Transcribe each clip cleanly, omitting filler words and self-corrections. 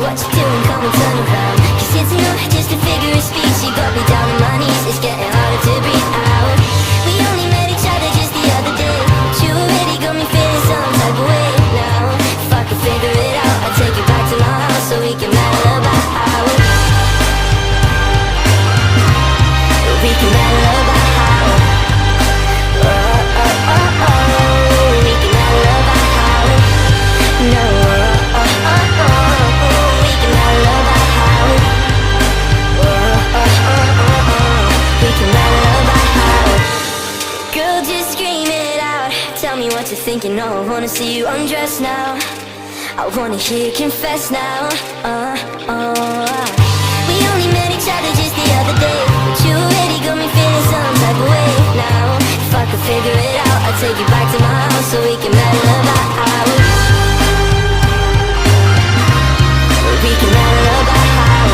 What you doing, come and turn around. Cause it's not just a figure of speech. You got me down on my knees, it's getting harder to breathe out. We only met each other just the other day, but you already got me feeling some type of way now. If I could figure it out, I'd take you back to my house so we can battle about how. We can battle about how. Oh, oh, oh, oh. We can battle about how. No, oh, oh, oh, oh. Girl, just scream it out. Tell me what you're thinking. No, I wanna see you undress now. I wanna hear you confess now. We only met each other just the other day, but you already got me feeling some type of way now. If I could figure it out, I'd take you back to my house so we can battle about how. We can battle about how.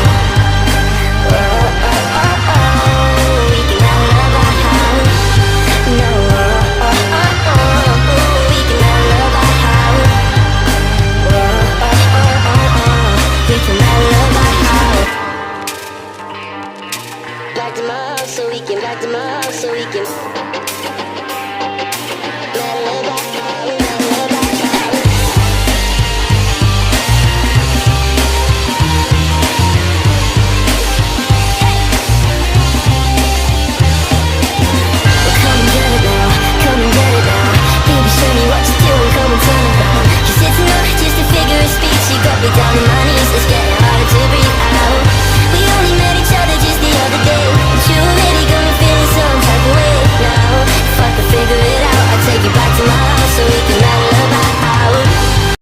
Oh, oh, oh, oh. We can battle about how. No, oh, oh, oh, oh. We can battle about how. Oh, oh, oh, oh. We can battle about how. Back to my house so we can, back to my house so we can.